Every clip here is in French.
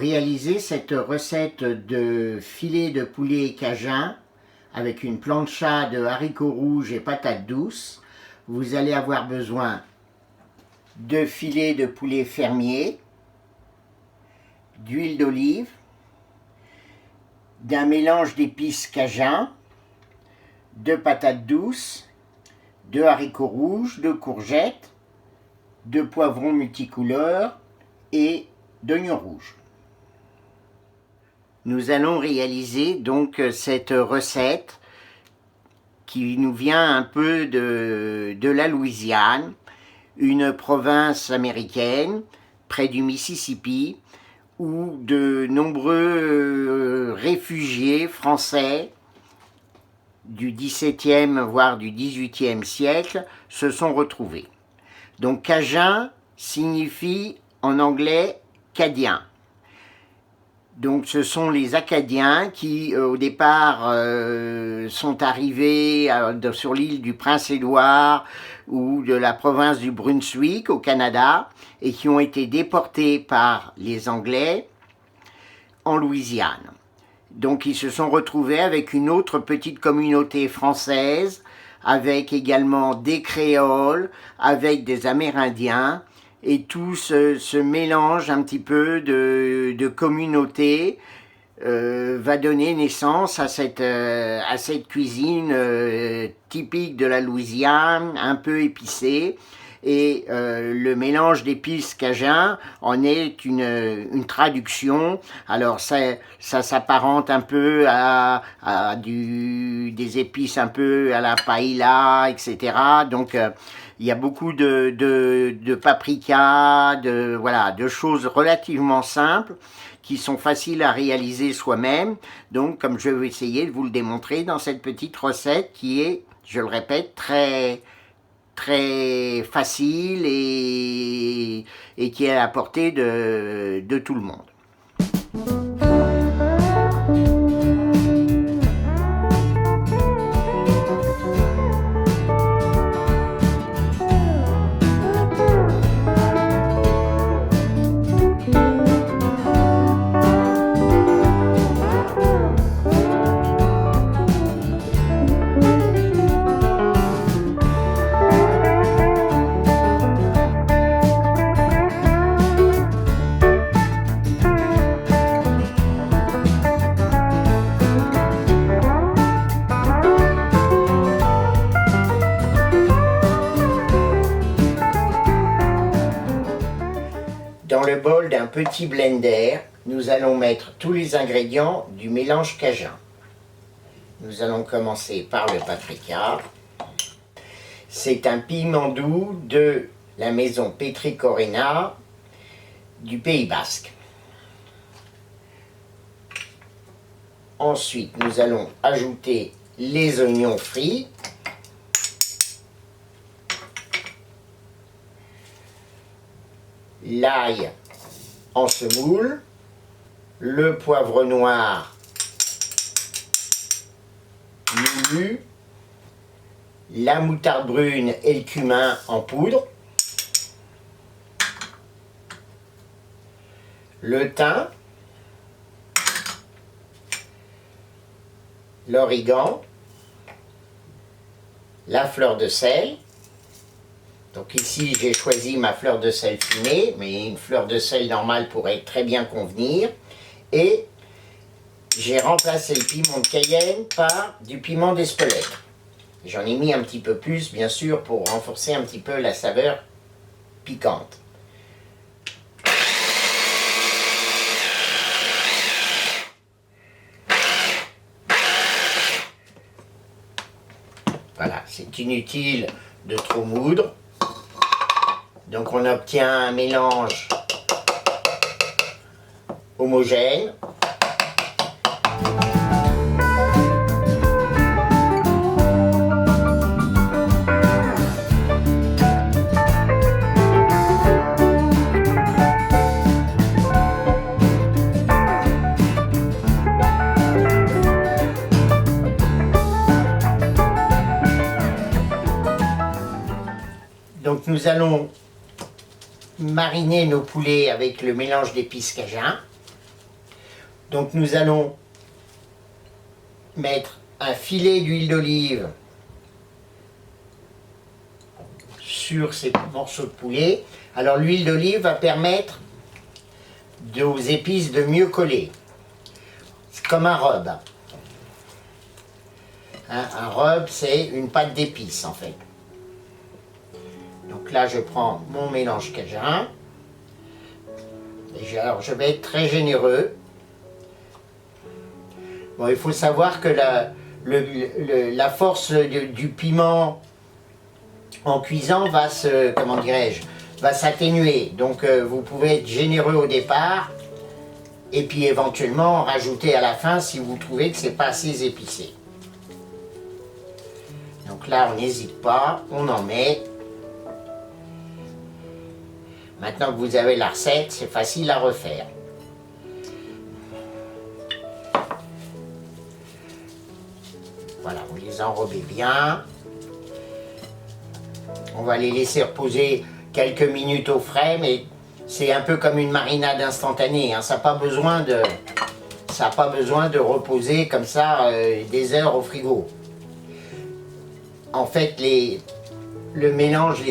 réaliser cette recette de filet de poulet cajun avec une plancha de haricots rouges et patates douces, vous allez avoir besoin de filets de poulet fermier, d'huile d'olive, d'un mélange d'épices cajun, de patates douces, de haricots rouges, de courgettes, de poivrons multicouleurs et d'oignons rouges. Nous allons réaliser donc cette recette qui nous vient un peu de la Louisiane, une province américaine près du Mississippi, où de nombreux réfugiés français du XVIIe voire du XVIIIe siècle se sont retrouvés. Donc cajun signifie en anglais cadien. Donc ce sont les Acadiens qui au départ sont arrivés sur l'île du Prince-Édouard ou de la province du Brunswick au Canada et qui ont été déportés par les Anglais en Louisiane. Donc ils se sont retrouvés avec une autre petite communauté française, avec également des créoles, avec des Amérindiens, et tout ce mélange un petit peu de communautés va donner naissance à cette cuisine typique de la Louisiane, un peu épicée. Et le mélange d'épices cajun en est une traduction. Alors ça s'apparente un peu à des épices un peu à la paella, etc. Donc il y a beaucoup de paprika, de choses relativement simples qui sont faciles à réaliser soi-même. Donc comme je vais essayer de vous le démontrer dans cette petite recette qui est, je le répète, très facile et qui est à la portée de tout le monde. Dans le bol d'un petit blender, nous allons mettre tous les ingrédients du mélange cajun. Nous allons commencer par le paprika. C'est un piment doux de la maison Petricorena du Pays Basque. Ensuite, nous allons ajouter les oignons frits. L'ail en semoule, le poivre noir moulu, la moutarde brune et le cumin en poudre, le thym, l'origan, la fleur de sel. Donc ici j'ai choisi ma fleur de sel fumée, mais une fleur de sel normale pourrait très bien convenir. Et j'ai remplacé le piment de Cayenne par du piment d'Espelette. J'en ai mis un petit peu plus, bien sûr, pour renforcer un petit peu la saveur piquante. Voilà, c'est inutile de trop moudre. Donc on obtient un mélange homogène. Donc nous allons mariner nos poulets avec le mélange d'épices cajun. Donc nous allons mettre un filet d'huile d'olive sur ces morceaux de poulet. Alors l'huile d'olive va permettre aux épices de mieux coller. C'est comme un rub. Hein, un rub, c'est une pâte d'épices en fait. Donc là, je prends mon mélange cajun. Et alors, je vais être très généreux. Bon, il faut savoir que la force du piment en cuisant va va s'atténuer. Donc, vous pouvez être généreux au départ et puis éventuellement en rajouter à la fin si vous trouvez que c'est pas assez épicé. Donc là, on n'hésite pas, on en met. Maintenant que vous avez la recette, c'est facile à refaire. Voilà, vous les enrobez bien. On va les laisser reposer quelques minutes au frais, mais c'est un peu comme une marinade instantanée. Hein. Ça n'a pas besoin de reposer comme ça des heures au frigo. En fait, le mélange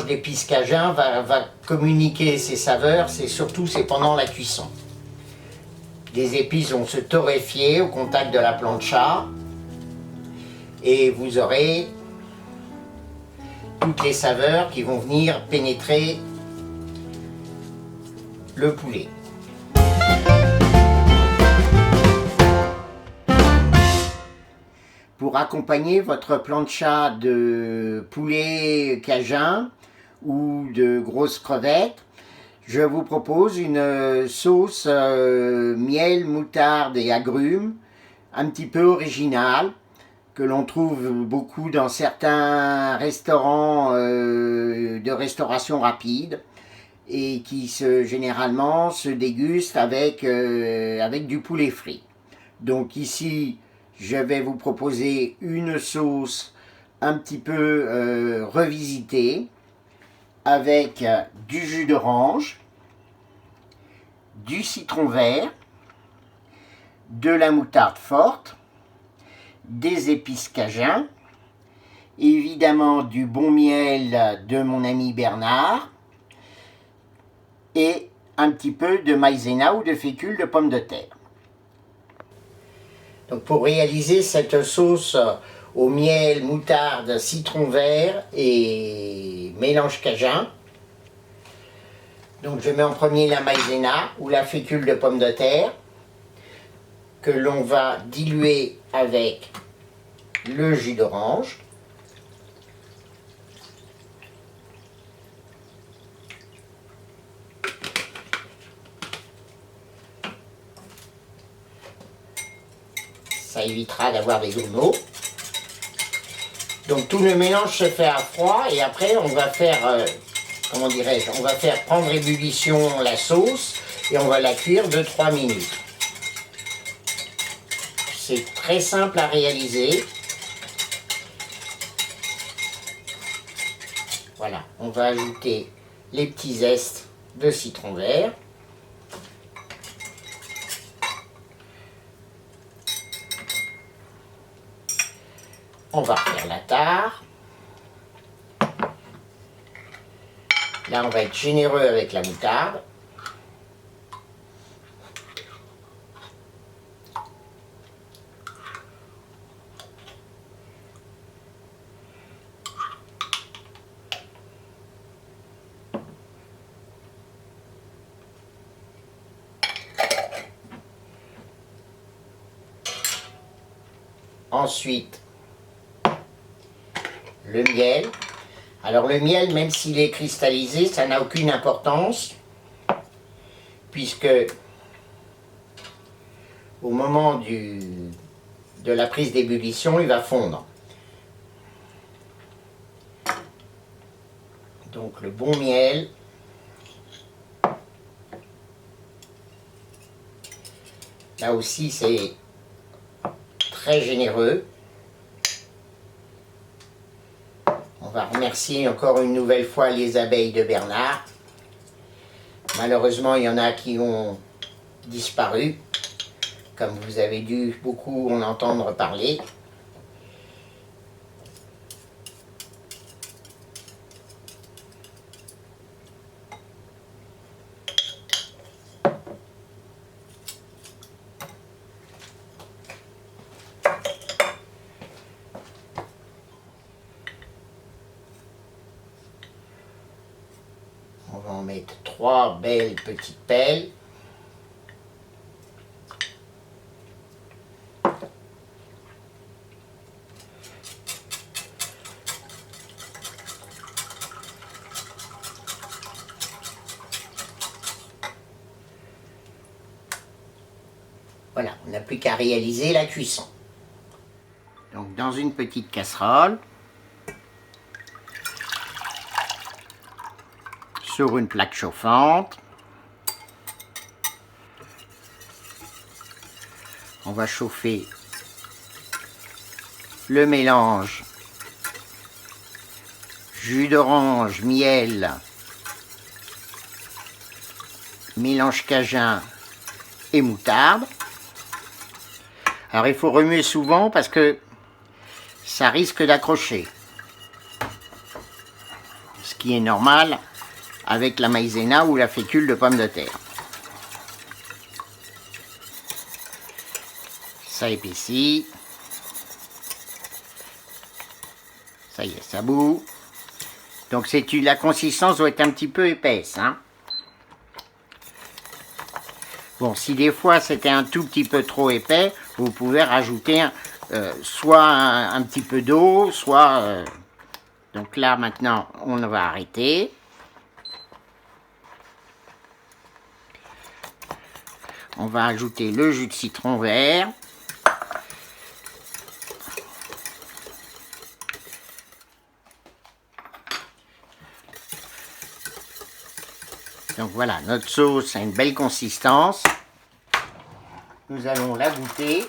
d'épices cajun va communiquer ses saveurs, c'est pendant la cuisson. Les épices vont se torréfier au contact de la plancha et vous aurez toutes les saveurs qui vont venir pénétrer le poulet. Pour accompagner votre plancha de poulet cajun ou de grosses crevettes, je vous propose une sauce miel, moutarde et agrumes, un petit peu originale, que l'on trouve beaucoup dans certains restaurants de restauration rapide et qui généralement se déguste avec du poulet frit. Donc ici, je vais vous proposer une sauce un petit peu revisitée avec du jus d'orange, du citron vert, de la moutarde forte, des épices cajun, évidemment du bon miel de mon ami Bernard et un petit peu de maïzena ou de fécule de pommes de terre. Donc pour réaliser cette sauce au miel, moutarde, citron vert et mélange cajun, donc je mets en premier la maïzena ou la fécule de pommes de terre que l'on va diluer avec le jus d'orange. Ça évitera d'avoir des grumeaux. Donc tout le mélange se fait à froid et après on va faire, on va faire prendre ébullition la sauce et on va la cuire 2-3 minutes. C'est très simple à réaliser. Voilà, on va ajouter les petits zestes de citron vert. On va refaire la tare. Là, on va être généreux avec la moutarde. Ensuite, le miel. Alors le miel, même s'il est cristallisé, ça n'a aucune importance, puisque au moment de la prise d'ébullition, il va fondre. Donc le bon miel. Là aussi, c'est très généreux. On va remercier encore une nouvelle fois les abeilles de Bernard. Malheureusement, il y en a qui ont disparu. comme vous avez dû beaucoup en entendre parler. On va en mettre 3 belles petites pelles. Voilà, on n'a plus qu'à réaliser la cuisson. Donc dans une petite casserole, sur une plaque chauffante, on va chauffer le mélange jus d'orange, miel, mélange cajun et moutarde. Alors il faut remuer souvent parce que ça risque d'accrocher. Ce qui est normal avec la maïzena ou la fécule de pomme de terre. Ça épaissit. Ça y est, ça bout. Donc la consistance doit être un petit peu épaisse, hein. Bon, si des fois c'était un tout petit peu trop épais, vous pouvez rajouter soit un petit peu d'eau, soit... Donc là, maintenant, on va arrêter. On va ajouter le jus de citron vert. Donc voilà, notre sauce a une belle consistance. Nous allons la goûter.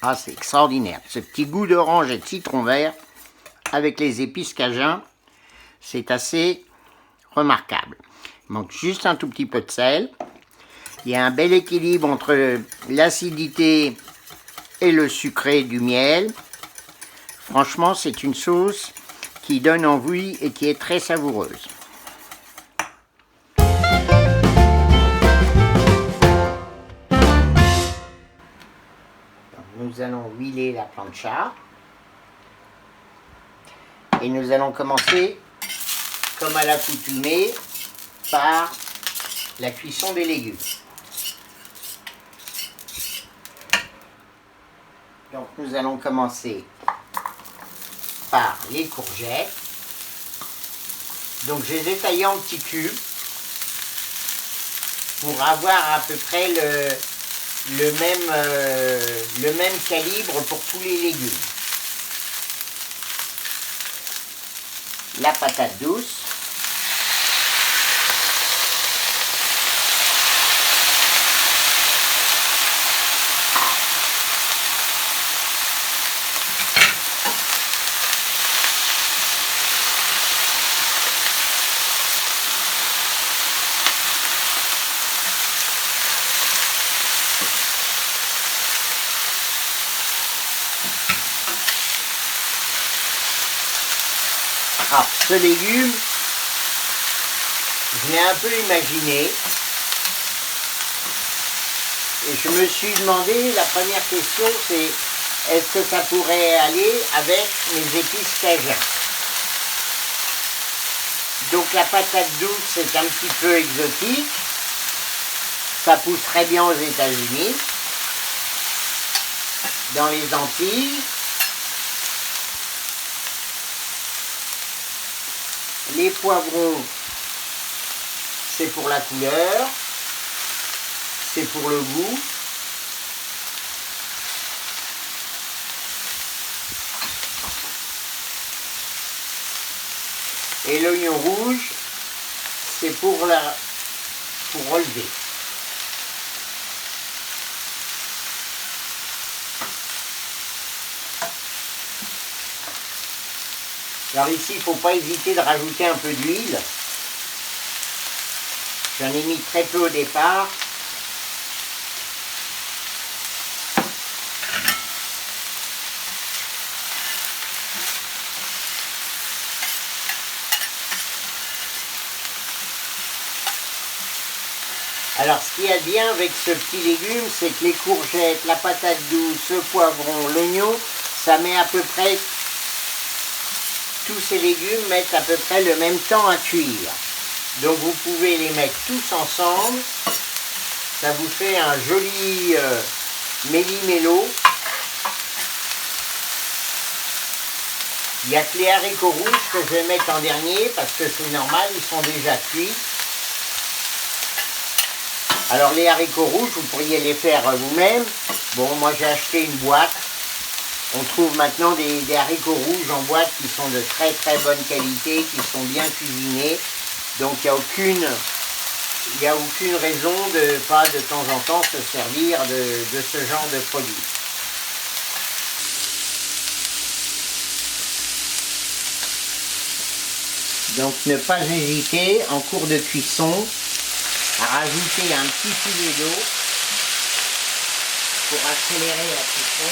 Ah, c'est extraordinaire. Ce petit goût d'orange et de citron vert avec les épices cajun, c'est assez remarquable. Il manque juste un tout petit peu de sel. Il y a un bel équilibre entre l'acidité et le sucré du miel. Franchement, c'est une sauce qui donne envie et qui est très savoureuse. Nous allons huiler la plancha et nous allons commencer, comme à l'accoutumée, par la cuisson des légumes. Donc nous allons commencer par les courgettes. Donc je les ai taillées en petits cubes pour avoir à peu près le même calibre pour tous les légumes. La patate douce. Alors, ce légume, je l'ai un peu imaginé et je me suis demandé, la première question c'est, est-ce que ça pourrait aller avec mes épices cajun? Donc la patate douce, c'est un petit peu exotique, ça pousse très bien aux États-Unis, dans les Antilles. Les poivrons, c'est pour la couleur, c'est pour le goût. Et l'oignon rouge, c'est pour relever. Alors ici, il ne faut pas hésiter de rajouter un peu d'huile. J'en ai mis très peu au départ. Alors ce qu'il y a de bien avec ce petit légume, c'est que les courgettes, la patate douce, le poivron, l'oignon, ça met à peu près, tous ces légumes mettent à peu près le même temps à cuire. Donc vous pouvez les mettre tous ensemble, ça vous fait un joli méli-mélo. Il n'y a que les haricots rouges que je vais mettre en dernier parce que c'est normal, ils sont déjà cuits. Alors les haricots rouges, vous pourriez les faire vous-même. Bon, moi j'ai acheté une boîte. On trouve maintenant des haricots rouges en boîte qui sont de très très bonne qualité, qui sont bien cuisinés. Donc il n'y a aucune raison de pas de temps en temps se servir de ce genre de produit. Donc ne pas hésiter en cours de cuisson à rajouter un petit filet d'eau pour accélérer la cuisson.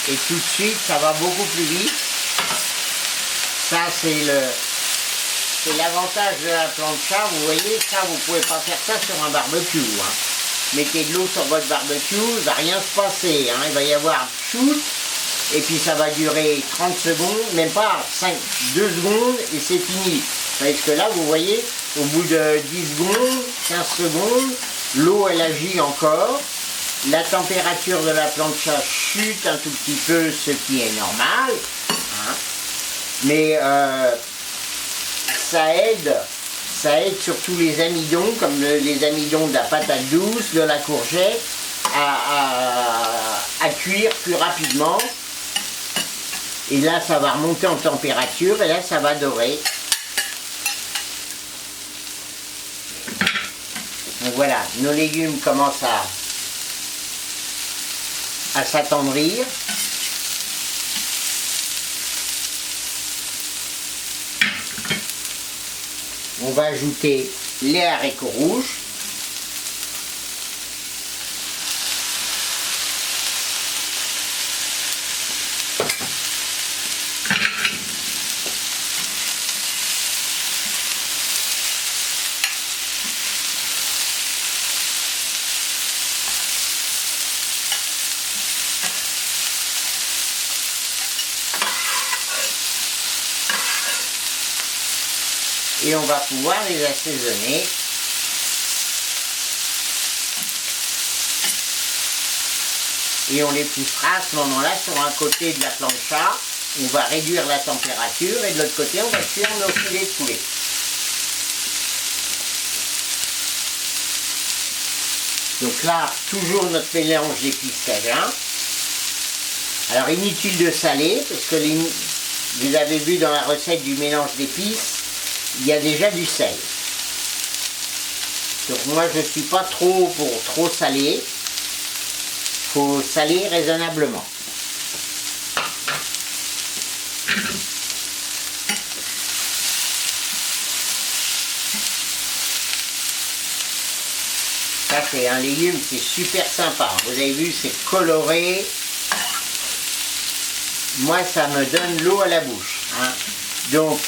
Et tout de suite, ça va beaucoup plus vite. Ça, c'est l'avantage de la plancha. Vous voyez, ça, vous ne pouvez pas faire ça sur un barbecue. Hein. Mettez de l'eau sur votre barbecue, il ne va rien se passer. Hein. Il va y avoir shoot, et puis ça va durer 30 secondes, même pas 2 secondes, et c'est fini. Parce que là, vous voyez, au bout de 10 secondes, 15 secondes, l'eau, elle agit encore. La température de la plancha chute un tout petit peu, ce qui est normal. Hein. Mais ça aide surtout les amidons, comme les amidons de la patate douce, de la courgette, à cuire plus rapidement. Et là, ça va remonter en température, et là, ça va dorer. Donc voilà, nos légumes commencent à s'attendrir. On va ajouter les haricots rouges. Et on va pouvoir les assaisonner. Et on les poussera à ce moment-là sur un côté de la plancha. On va réduire la température et de l'autre côté, on va cuire nos filets de poulet. Donc là, toujours notre mélange d'épices cajun. Alors inutile de saler, parce que vous avez vu dans la recette du mélange d'épices, il y a déjà du sel. Donc moi je ne suis pas trop pour trop saler. Il faut saler raisonnablement. Ça c'est un légume qui est super sympa. Vous avez vu, c'est coloré. Moi ça me donne l'eau à la bouche. Hein. Donc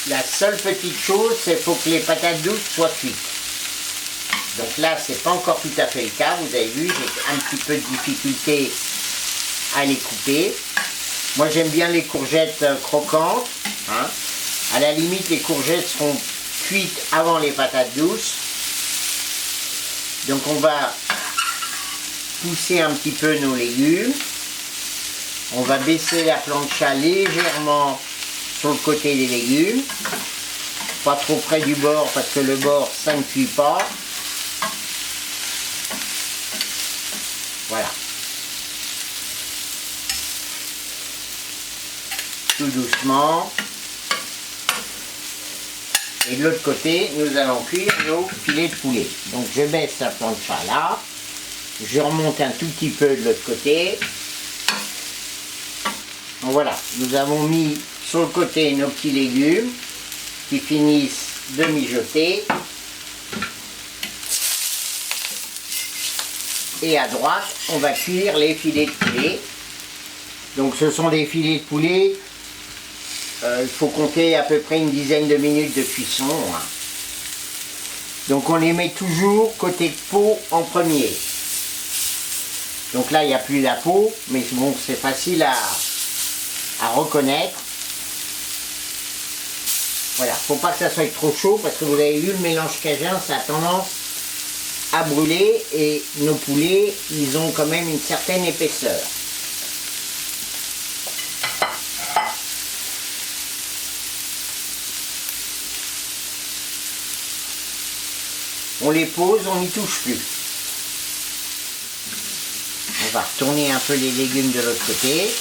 la seule petite chose, c'est qu'il faut que les patates douces soient cuites. Donc là, c'est pas encore tout à fait le cas. Vous avez vu, j'ai un petit peu de difficulté à les couper. Moi, j'aime bien les courgettes croquantes. Hein. À la limite, les courgettes seront cuites avant les patates douces. Donc on va pousser un petit peu nos légumes. On va baisser la plancha légèrement sur le côté des légumes, pas trop près du bord parce que le bord ça ne cuit pas. Voilà, tout doucement. Et de l'autre côté, nous allons cuire nos filets de poulet. Donc je baisse la plancha là. Je remonte un tout petit peu de l'autre côté. Donc voilà, nous avons mis sur le côté nos petits légumes qui finissent de mijoter. Et à droite, on va cuire les filets de poulet. Donc ce sont des filets de poulet. Il faut compter à peu près une dizaine de minutes de cuisson. Hein. Donc on les met toujours côté peau en premier. Donc là il n'y a plus la peau, mais bon c'est facile à reconnaître. Voilà, faut pas que ça soit trop chaud parce que vous avez vu le mélange cajun, ça a tendance à brûler et nos poulets ils ont quand même une certaine épaisseur. On les pose, on n'y touche plus. On va retourner un peu les légumes de l'autre côté.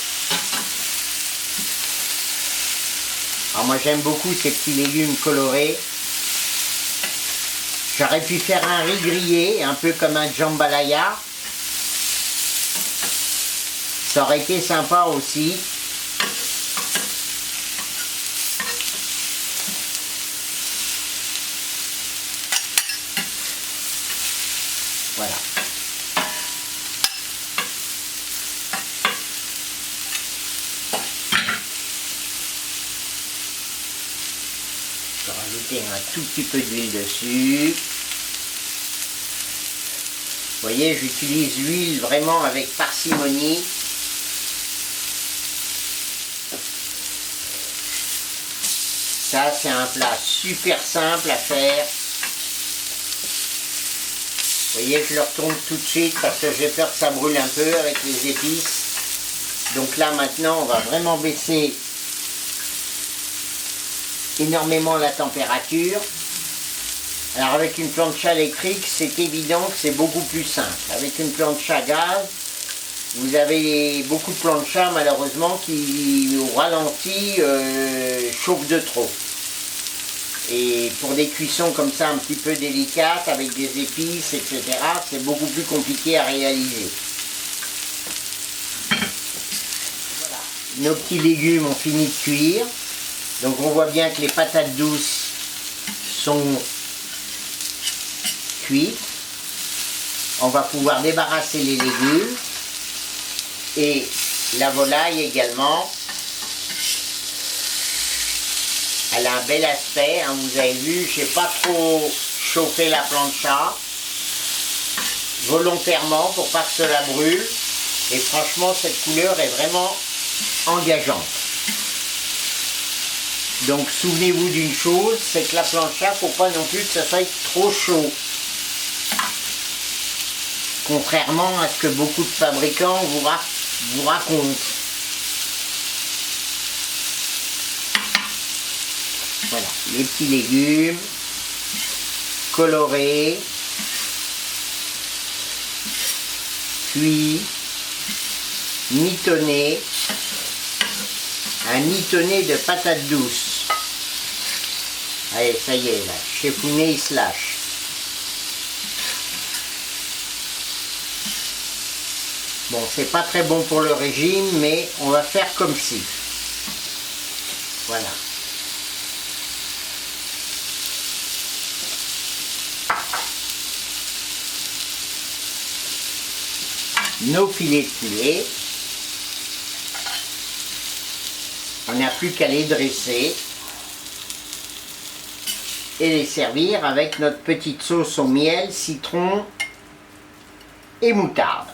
Alors moi j'aime beaucoup ces petits légumes colorés. J'aurais pu faire un riz grillé, un peu comme un jambalaya. Ça aurait été sympa aussi. Voilà. Je vais rajouter un tout petit peu d'huile dessus. Vous voyez, j'utilise l'huile vraiment avec parcimonie. Ça, c'est un plat super simple à faire. Vous voyez, je le retourne tout de suite parce que j'ai peur que ça brûle un peu avec les épices. Donc là, maintenant, on va vraiment baisser énormément la température. Alors avec une plancha électrique, c'est évident que c'est beaucoup plus simple. Avec une plancha gaz, vous avez beaucoup de planchas malheureusement qui au ralenti chauffent de trop. Et pour des cuissons comme ça un petit peu délicates, avec des épices, etc., c'est beaucoup plus compliqué à réaliser. Voilà. Nos petits légumes ont fini de cuire. Donc on voit bien que les patates douces sont cuites. On va pouvoir débarrasser les légumes. Et la volaille également. Elle a un bel aspect, hein, vous avez vu, je n'ai pas trop chauffé la plancha volontairement pour pas que cela brûle. Et franchement, cette couleur est vraiment engageante. Donc souvenez-vous d'une chose, c'est que la plancha, il ne faut pas non plus que ça soit trop chaud. Contrairement à ce que beaucoup de fabricants vous racontent. Voilà, les petits légumes colorés, cuits, mitonnés, un mitonné de patates douces. Allez, ça y est, là, Chefounet il se lâche. Bon, c'est pas très bon pour le régime, mais on va faire comme si. Voilà. Nos filets de poulet. On n'a plus qu'à les dresser et les servir avec notre petite sauce au miel, citron et moutarde.